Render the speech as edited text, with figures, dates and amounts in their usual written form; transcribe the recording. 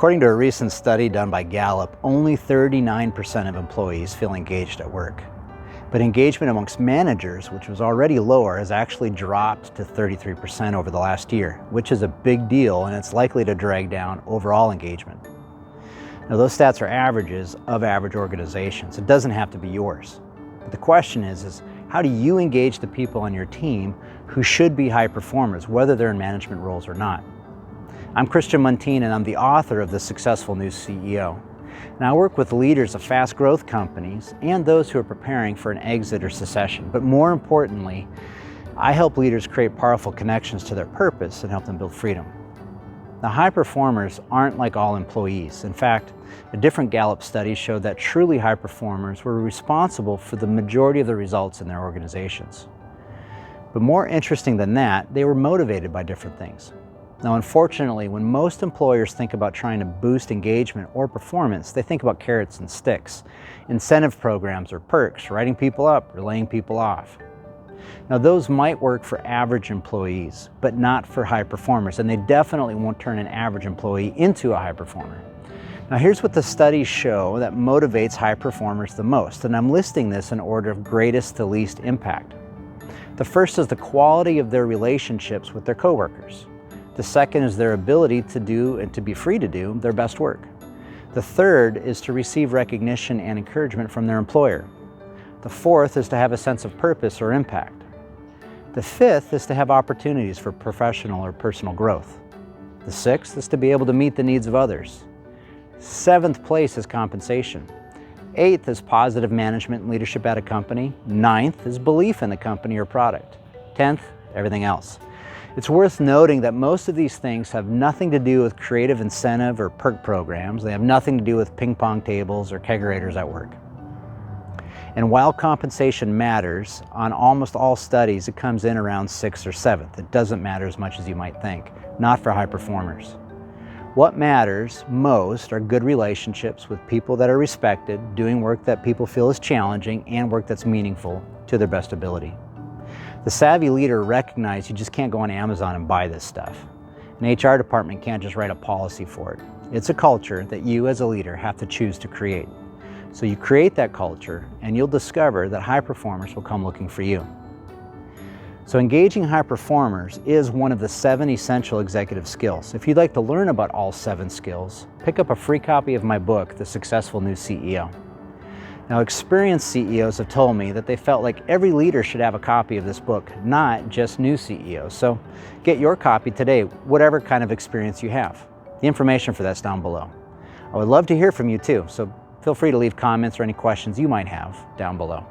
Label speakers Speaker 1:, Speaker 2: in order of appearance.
Speaker 1: According to a recent study done by Gallup, only 39% of employees feel engaged at work. But engagement amongst managers, which was already lower, has actually dropped to 33% over the last year, which is a big deal, and it's likely to drag down overall engagement. Now, those stats are averages of average organizations. It doesn't have to be yours. But the question is how do you engage the people on your team who should be high performers, whether they're in management roles or not? I'm Christian Montine, and I'm the author of The Successful New CEO. Now, I work with leaders of fast growth companies and those who are preparing for an exit or secession. But more importantly, I help leaders create powerful connections to their purpose and help them build freedom. Now, high performers aren't like all employees. In fact, a different Gallup study showed that truly high performers were responsible for the majority of the results in their organizations. But more interesting than that, they were motivated by different things. Now, unfortunately, when most employers think about trying to boost engagement or performance, they think about carrots and sticks, incentive programs or perks, writing people up or laying people off. Now, those might work for average employees, but not for high performers, and they definitely won't turn an average employee into a high performer. Now, here's what the studies show that motivates high performers the most, and I'm listing this in order of greatest to least impact. The first is the quality of their relationships with their coworkers. The second is their ability to do and to be free to do their best work. The third is to receive recognition and encouragement from their employer. The fourth is to have a sense of purpose or impact. The fifth is to have opportunities for professional or personal growth. The sixth is to be able to meet the needs of others. Seventh place is compensation. Eighth is positive management and leadership at a company. Ninth is belief in the company or product. 10th, everything else. It's worth noting that most of these things have nothing to do with creative incentive or perk programs. They have nothing to do with ping pong tables or kegerators at work. And while compensation matters, on almost all studies it comes in around 6th or 7th. It doesn't matter as much as you might think, not for high performers. What matters most are good relationships with people that are respected, doing work that people feel is challenging, and work that's meaningful to their best ability. The savvy leader recognizes you just can't go on Amazon and buy this stuff. An HR department can't just write a policy for it. It's a culture that you as a leader have to choose to create. So you create that culture and you'll discover that high performers will come looking for you. So engaging high performers is one of the 7 essential executive skills. If you'd like to learn about all 7 skills, pick up a free copy of my book, The Successful New CEO. Now, experienced CEOs have told me that they felt like every leader should have a copy of this book, not just new CEOs. So get your copy today, whatever kind of experience you have. The information for that's down below. I would love to hear from you too, so feel free to leave comments or any questions you might have down below.